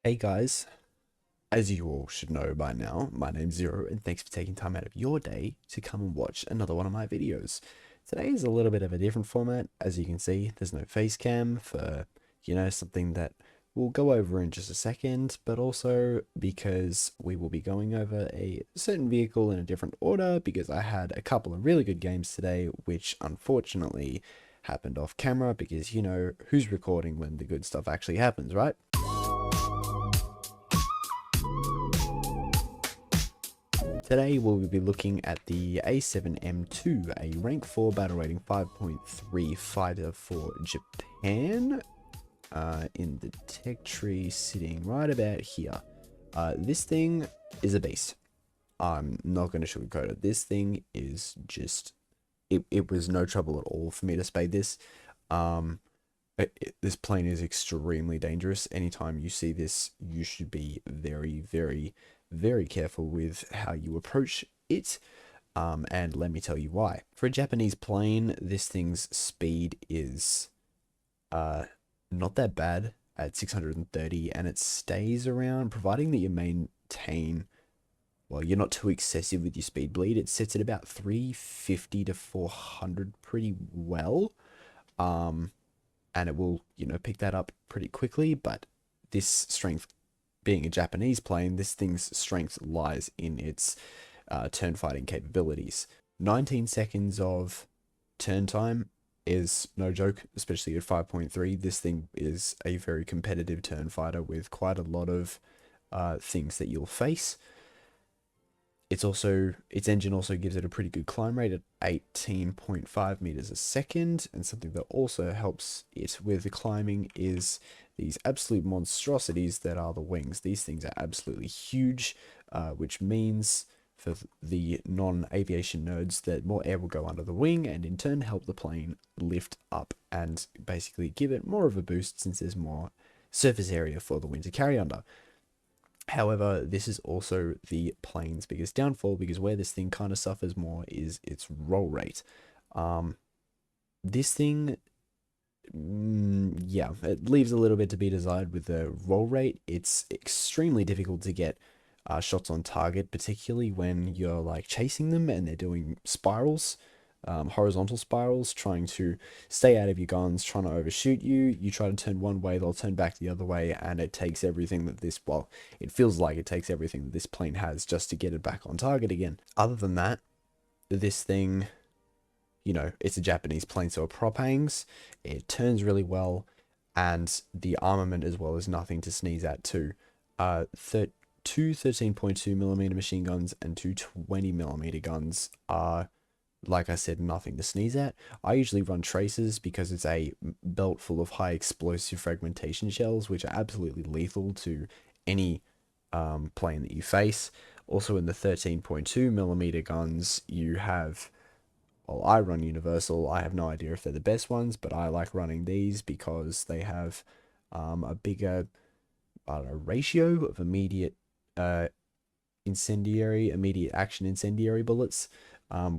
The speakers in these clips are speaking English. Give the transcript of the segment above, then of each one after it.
Hey guys, as you all should know by now, my name's Zero, and thanks for taking time out of your day to come and watch another one of my videos. Today is a little bit of a different format. As you can see, there's no face cam for, something that we'll go over in just a second, but also because we will be going over a certain vehicle in a different order because I had a couple of really good games today, which unfortunately happened off camera because, who's recording when the good stuff actually happens, right? Today we'll be looking at the A7M2, a rank 4 battle rating 5.3 fighter for Japan, in the tech tree sitting right about here. This thing is a beast. I'm not going to sugarcoat it. This thing is just, it was no trouble at all for me to spade this. Um, this plane is extremely dangerous. Anytime you see this, you should be very, very, very careful with how you approach it. And let me tell you why. For a Japanese plane, this thing's speed is not that bad at 630, and it stays around, providing that you maintain, well, you're not too excessive with your speed bleed. It sits at about 350 to 400 pretty well. And it will, pick that up pretty quickly. But this strength, being a Japanese plane, this thing's strength lies in its turn fighting capabilities. 19 seconds of turn time is no joke, especially at 5.3. This thing is a very competitive turn fighter with quite a lot of things that you'll face. Its engine also gives it a pretty good climb rate at 18.5 meters a second, and something that also helps it with the climbing is these absolute monstrosities that are the wings. These things are absolutely huge, which means for the non-aviation nerds that more air will go under the wing and in turn help the plane lift up and basically give it more of a boost since there's more surface area for the wind to carry under. However, this is also the plane's biggest downfall because where this thing kind of suffers more is its roll rate. This thing, yeah, it leaves a little bit to be desired with the roll rate. It's extremely difficult to get shots on target, particularly when you're like chasing them and they're doing spirals, horizontal spirals, trying to stay out of your guns, trying to overshoot you. You try to turn one way, they'll turn back the other way, and it takes everything that this, well, it feels like it takes everything that this plane has just to get it back on target again. Other than that, this thing, it's a Japanese plane, so it prop hangs, it turns really well, and the armament as well is nothing to sneeze at too. Two 13.2 millimeter machine guns and two 20 millimeter guns are, like I said, nothing to sneeze at. I usually run tracers because it's a belt full of high explosive fragmentation shells, which are absolutely lethal to any plane that you face. Also, in the 13.2 millimeter guns, you have, well, I run Universal. I have no idea if they're the best ones, but I like running these because they have a bigger, I don't know, ratio of immediate immediate action incendiary bullets,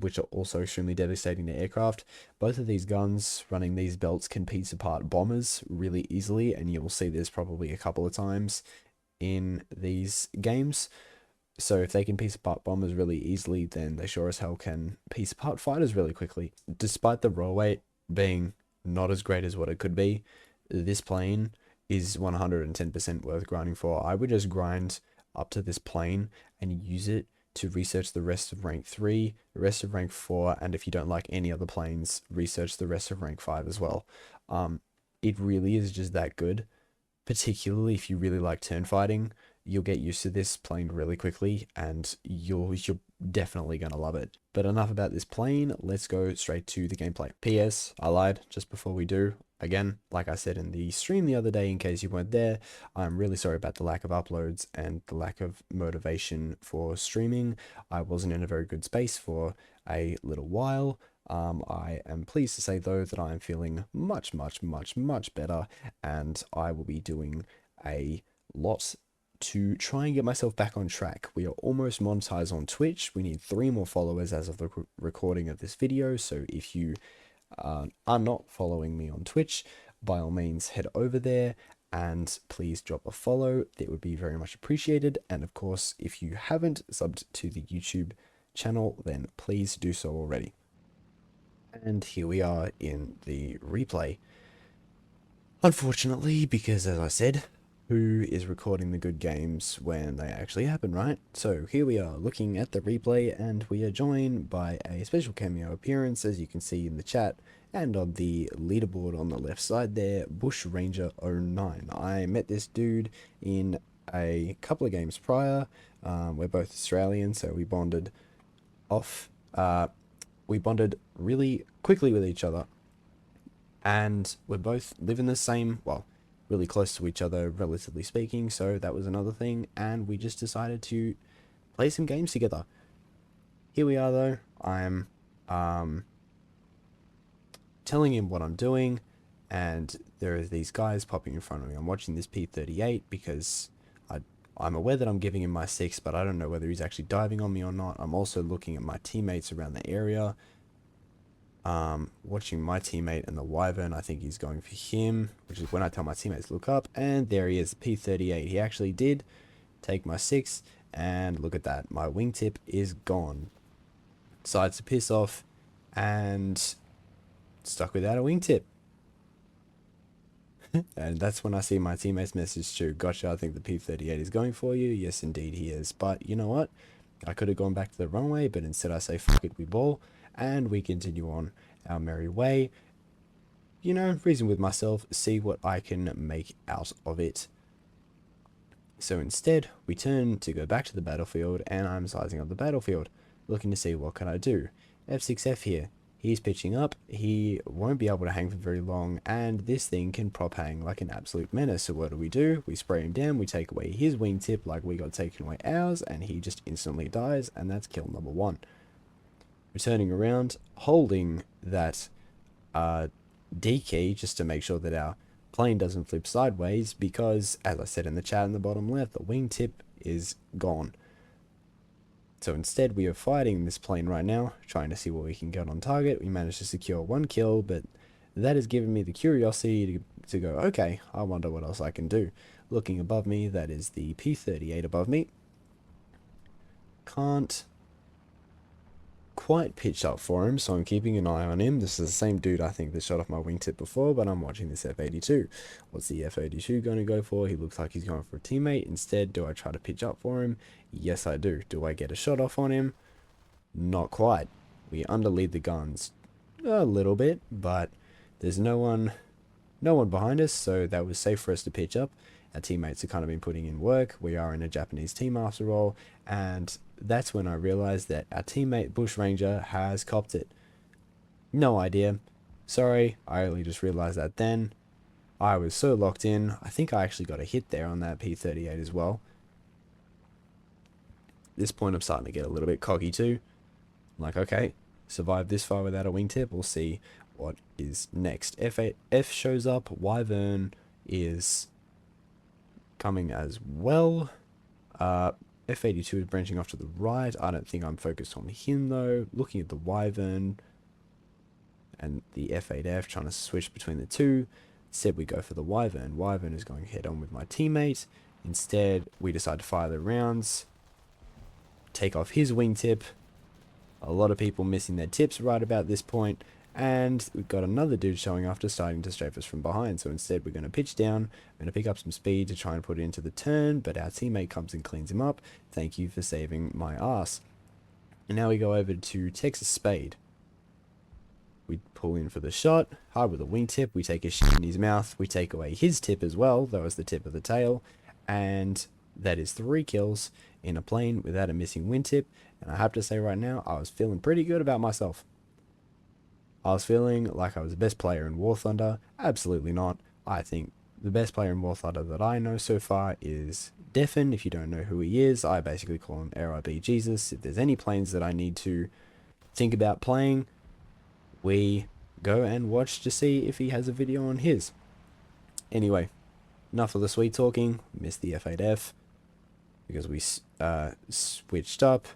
which are also extremely devastating to aircraft. Both of these guns running these belts can piece apart bombers really easily, and you will see this probably a couple of times in these games. So if they can piece apart bombers really easily, then they sure as hell can piece apart fighters really quickly. Despite the roll weight being not as great as what it could be, this plane is 110% worth grinding for. I would just grind up to this plane and use it to research the rest of rank 3, the rest of rank 4, and if you don't like any other planes, research the rest of rank 5 as well. It really is just that good, particularly if you really like turn fighting. You'll get used to this plane really quickly, and you're definitely gonna love it. But enough about this plane, let's go straight to the gameplay. PS, I lied just before we do. Again, like I said in the stream the other day, in case you weren't there, I'm really sorry about the lack of uploads and the lack of motivation for streaming. I wasn't in a very good space for a little while. I am pleased to say though that I am feeling much, much, much, much better, and I will be doing a lot to try and get myself back on track. We are almost monetized on Twitch. We need 3 more followers as of the recording of this video. So if you are not following me on Twitch, by all means head over there and please drop a follow. That would be very much appreciated. And of course, if you haven't subbed to the YouTube channel, then please do so already. And here we are in the replay. Unfortunately, because as I said, who is recording the good games when they actually happen, right? So here we are looking at the replay, and we are joined by a special cameo appearance, as you can see in the chat, and on the leaderboard on the left side there, Bush Ranger 09. I met this dude in a couple of games prior. We're both Australian, so we bonded off. We bonded really quickly with each other, and we both live in the same, well, really close to each other, relatively speaking, so that was another thing, and we just decided to play some games together. Here we are, though. I'm telling him what I'm doing, and there are these guys popping in front of me. I'm watching this P38 because I'm aware that I'm giving him my 6, but I don't know whether he's actually diving on me or not. I'm also looking at my teammates around the area. Watching my teammate and the wyvern. I think he's going for him, which is when I tell my teammates look up, and there he is, P38. He actually did take my 6, and look at that, my wingtip is gone. Decides to piss off and stuck without a wingtip. And that's when I see my teammate's message to, gotcha, I think the P38 is going for you. Yes, indeed he is. But you know what? I could have gone back to the runway, but instead I say, fuck it, we ball. And we continue on our merry way. You know, reason with myself, see what I can make out of it. So instead, we turn to go back to the battlefield, and I'm sizing up the battlefield, looking to see what can I do. F6F here. He's pitching up, he won't be able to hang for very long, and this thing can prop hang like an absolute menace. So what do? We spray him down, we take away his wingtip like we got taken away ours, and he just instantly dies, and that's kill number 1. Returning around, holding that D key just to make sure that our plane doesn't flip sideways, because, as I said in the chat in the bottom left, the wingtip is gone. So instead, we are fighting this plane right now, trying to see what we can get on target. We managed to secure 1 kill, but that has given me the curiosity to go, okay, I wonder what else I can do. Looking above me, that is the P38 above me. Can't quite pitch up for him, so I'm keeping an eye on him. This is the same dude I think that shot off my wingtip before, but I'm watching this F82. What's the F82 going to go for? He looks like he's going for a teammate. Instead, do I try to pitch up for him? Yes, I do. Do I get a shot off on him? Not quite. We underlead the guns a little bit, but there's no one behind us, so that was safe for us to pitch up. Our teammates have kind of been putting in work. We are in a Japanese team after all, and that's when I realized that our teammate Bush Ranger has copped it. No idea. Sorry, I only just realized that then. I was so locked in. I think I actually got a hit there on that P38 as well. At this point, I'm starting to get a little bit cocky too. I'm like, okay, survived this far without a wingtip. We'll see what is next. F shows up. Wyvern is coming as well. F82 is branching off to the right. I don't think I'm focused on him though. Looking at the wyvern and the F8F, trying to switch between the two. Instead, we go for the wyvern. Wyvern is going head on with my teammate. Instead, we decide to fire the rounds, take off his wingtip. A lot of people missing their tips right about this point, and we've got another dude showing after starting to strafe us from behind. So instead, we're going to pitch down. We're going to pick up some speed to try and put it into the turn, but our teammate comes and cleans him up. Thank you for saving my ass. And now we go over to Texas Spade. We pull in for the shot, hard with a wingtip. We take a shit in his mouth. We take away his tip as well, though it's the tip of the tail. And that is 3 kills in a plane without a missing wingtip. And I have to say right now, I was feeling pretty good about myself. I was feeling like I was the best player in War Thunder. Absolutely not. I think the best player in War Thunder that I know so far is Defen. If you don't know who he is, I basically call him RIB Jesus. If there's any planes that I need to think about playing, we go and watch to see if he has a video on his. Anyway, enough of the sweet talking. Missed the F8F because we switched up.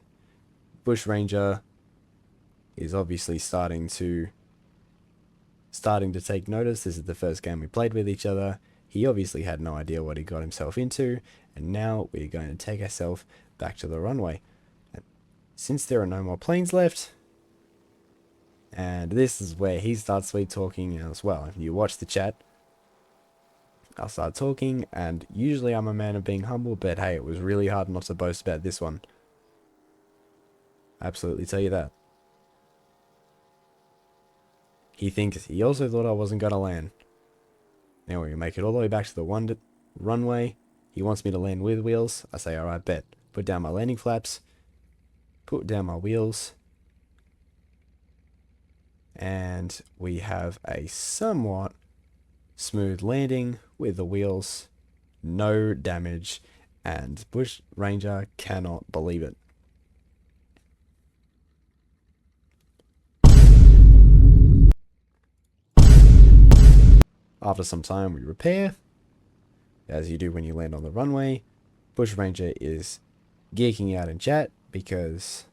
Bush Ranger is obviously starting to take notice. This is the first game we played with each other. He obviously had no idea what he got himself into, and now we're going to take ourselves back to the runway. And since there are no more planes left, and this is where he starts sweet talking as well. If you watch the chat, I'll start talking, and usually I'm a man of being humble, but hey, it was really hard not to boast about this one. Absolutely tell you that. He also thought I wasn't going to land. Now we make it all the way back to the runway. He wants me to land with wheels. I say, alright, bet. Put down my landing flaps. Put down my wheels. And we have a somewhat smooth landing with the wheels. No damage. And Bush Ranger cannot believe it. After some time, we repair, as you do when you land on the runway. Bush Ranger is geeking out in chat because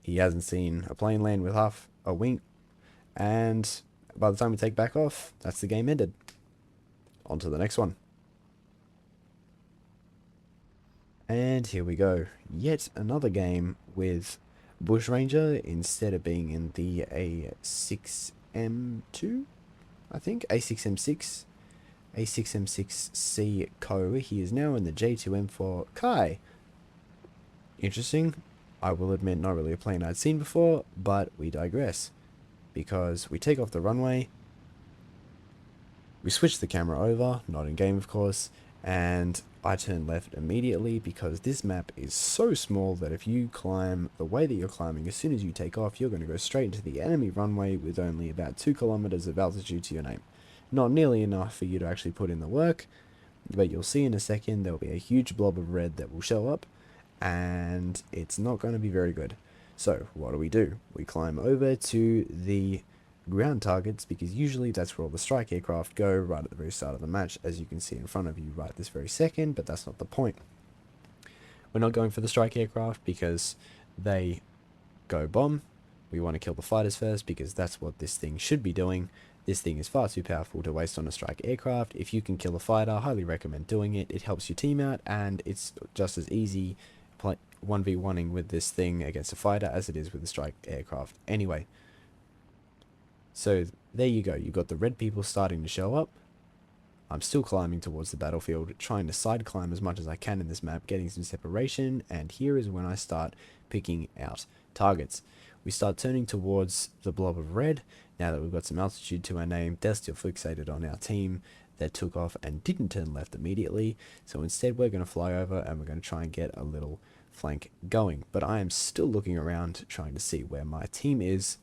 he hasn't seen a plane land with half a wing, and by the time we take back off, that's the game ended. On to the next one. And here we go. Yet another game with Bush Ranger instead of being in the A7M2. I think A6M6, A6M6C Co. He is now in the J2M4 Kai. Interesting. I will admit, not really a plane I'd seen before, but we digress. Because we take off the runway, we switch the camera over, not in game of course, and I turn left immediately because this map is so small that if you climb the way that you're climbing, as soon as you take off, you're going to go straight into the enemy runway with only about 2 kilometers of altitude to your name. Not nearly enough for you to actually put in the work, but you'll see in a second there will be a huge blob of red that will show up, and it's not going to be very good. So what do? We climb over to the ground targets, because usually that's where all the strike aircraft go right at the very start of the match, as you can see in front of you right this very second, but that's not the point. We're not going for the strike aircraft because they go bomb. We want to kill the fighters first because that's what this thing should be doing. This thing is far too powerful to waste on a strike aircraft. If you can kill a fighter, I highly recommend doing it. It helps your team out, and it's just as easy 1v1ing with this thing against a fighter as it is with the strike aircraft anyway. So there you go, you've got the red people starting to show up. I'm still climbing towards the battlefield, trying to side climb as much as I can in this map, getting some separation, and here is when I start picking out targets. We start turning towards the blob of red. Now that we've got some altitude to our name, they're still fixated on our team that took off and didn't turn left immediately. So instead we're going to fly over and we're going to try and get a little flank going. But I am still looking around trying to see where my team is.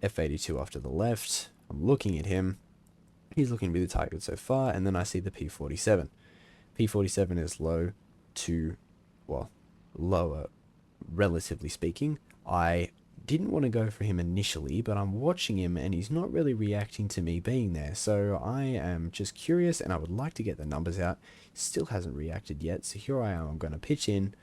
F82 off to the left. I'm looking at him. He's looking to be the target so far, and then I see the P47. P47 is low to, well, lower, relatively speaking. I didn't want to go for him initially, but I'm watching him and he's not really reacting to me being there. So I am just curious and I would like to get the numbers out. Still hasn't reacted yet, so here I am. I'm going to pitch in.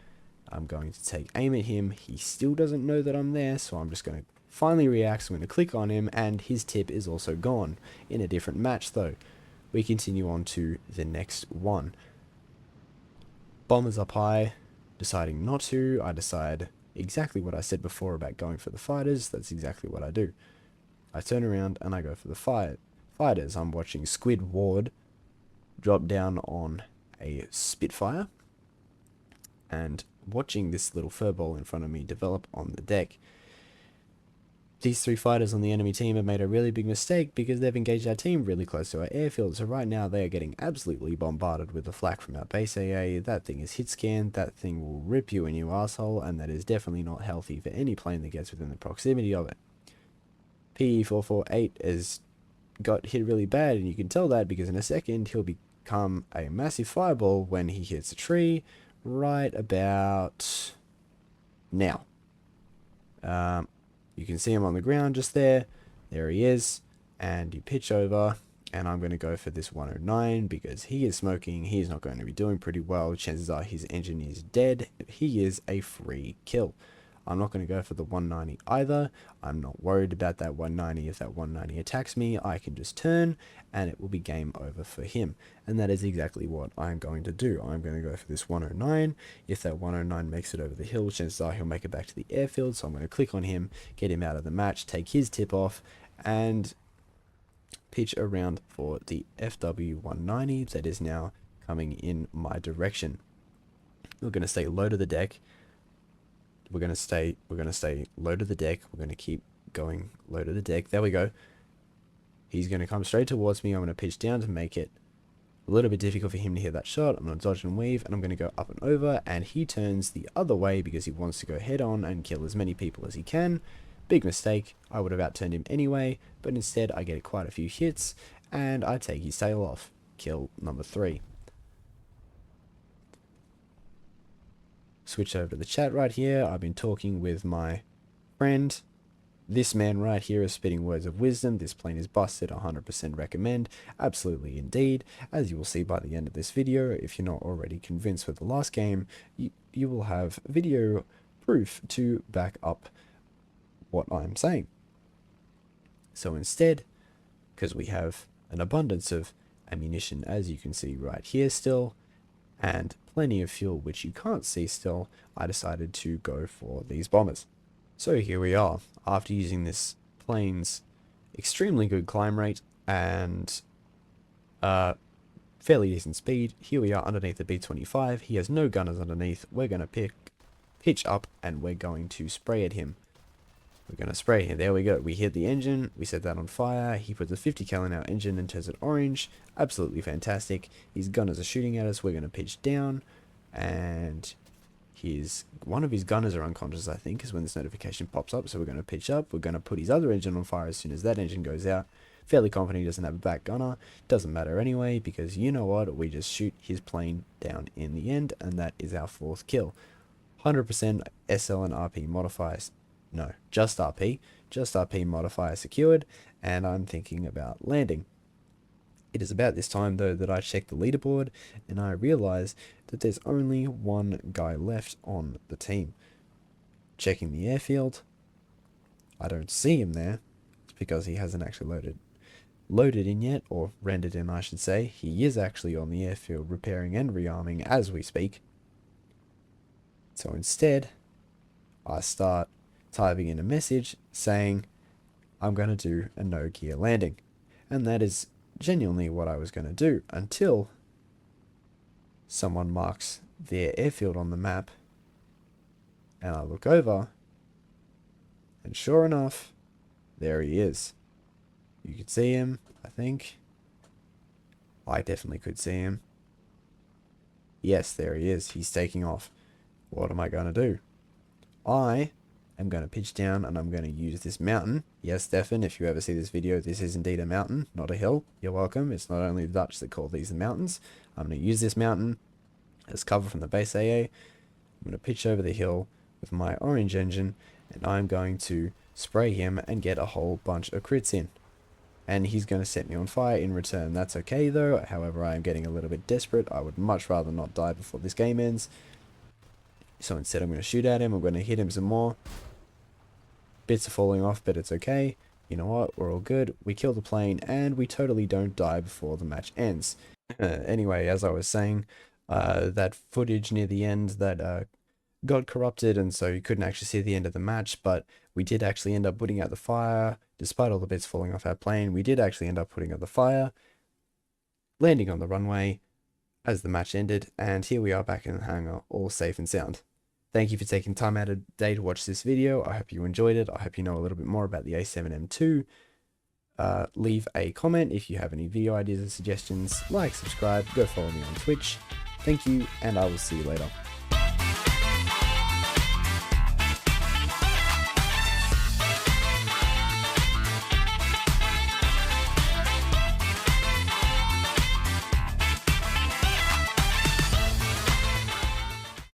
I'm going to take aim at him. He still doesn't know that I'm there, so I'm just going to finally react. So I'm going to click on him, and his tip is also gone. In a different match though. We continue on to the next one. Bombers up high, deciding not to. I decide exactly what I said before about going for the fighters. That's exactly what I do. I turn around and I go for the fighters. I'm watching Squid Ward drop down on a Spitfire and watching this little furball in front of me develop on the deck. These 3 fighters on the enemy team have made a really big mistake because they've engaged our team really close to our airfield. So right now they are getting absolutely bombarded with the flak from our base AA. That thing is hit scanned. That thing will rip you a new asshole, and that is definitely not healthy for any plane that gets within the proximity of it. PE448 has got hit really bad, and you can tell that because in a second he'll become a massive fireball when he hits a tree right about now. You can see him on the ground just there. There he is. And you pitch over. And I'm going to go for this 109 because he is smoking. He's not going to be doing pretty well. Chances are his engine is dead. He is a free kill. I'm not going to go for the 190 either. I'm not worried about that 190. If that 190 attacks me, I can just turn and it will be game over for him. And that is exactly what I'm going to do. I'm going to go for this 109. If that 109 makes it over the hill, chances are he'll make it back to the airfield. So I'm going to click on him, get him out of the match, take his tip off, and pitch around for the FW190 that is now coming in my direction. We're going to stay low to the deck. We're going to stay low to the deck. We're going to keep going low to the deck. There we go. He's going to come straight towards me. I'm going to pitch down to make it a little bit difficult for him to hit that shot. I'm going to dodge and weave, and I'm going to go up and over, and he turns the other way because he wants to go head on and kill as many people as he can. Big mistake. I would have outturned him anyway, but instead I get quite a few hits, and I take his tail off. Kill number 3. Switch over to the chat right here. I've been talking with my friend. This man right here is spitting words of wisdom. This plane is busted. 100% recommend. Absolutely indeed. As you will see by the end of this video, if you're not already convinced with the last game, you will have video proof to back up what I'm saying. So instead, because we have an abundance of ammunition, as you can see right here still, and plenty of fuel which you can't see still, I decided to go for these bombers. So here we are, after using this plane's extremely good climb rate and fairly decent speed. Here we are underneath the B-25. He has no gunners underneath. We're going to pitch up and we're going to spray at him. We're going to spray him. There we go. We hit the engine. We set that on fire. He puts a 50 cal in our engine and turns it orange. Absolutely fantastic. His gunners are shooting at us. We're going to pitch down. And one of his gunners are unconscious, I think, is when this notification pops up. So we're going to pitch up. We're going to put his other engine on fire as soon as that engine goes out. Fairly confident he doesn't have a back gunner. Doesn't matter anyway, because you know what? We just shoot his plane down in the end. And that is our 4th kill. 100% SL and RP modifiers. No, just RP modifier secured, and I'm thinking about landing. It is about this time though that I check the leaderboard and I realize that there's only one guy left on the team. Checking the airfield, I don't see him there. It's because he hasn't actually loaded in yet, or rendered in I should say. He is actually on the airfield repairing and rearming as we speak. So instead, I start typing in a message saying I'm going to do a no gear landing, and that is genuinely what I was going to do until someone marks their airfield on the map, and I look over and sure enough, there he is. You could see him, I think. I definitely could see him. Yes, there he is. He's taking off. What am I going to do? I'm going to pitch down and I'm going to use this mountain. Yes, Stefan, if you ever see this video, this is indeed a mountain, not a hill. You're welcome. It's not only the Dutch that call these the mountains. I'm going to use this mountain as cover from the base AA. I'm going to pitch over the hill with my orange engine and I'm going to spray him and get a whole bunch of crits in. And he's going to set me on fire in return. That's okay though. However, I am getting a little bit desperate. I would much rather not die before this game ends. So instead I'm going to shoot at him. I'm going to hit him some more. Bits are falling off, but it's okay. You know what? We're all good. We kill the plane, and we totally don't die before the match ends. Anyway, as I was saying, that footage near the end that got corrupted, and so you couldn't actually see the end of the match, but we did actually end up putting out the fire. Despite all the bits falling off our plane, we did actually end up putting out the fire, landing on the runway as the match ended, and here we are back in the hangar, all safe and sound. Thank you for taking time out of the day to watch this video. I hope you enjoyed it. I hope you know a little bit more about the A7M2. Leave a comment if you have any video ideas or suggestions. Like, subscribe, go follow me on Twitch. Thank you, and I will see you later.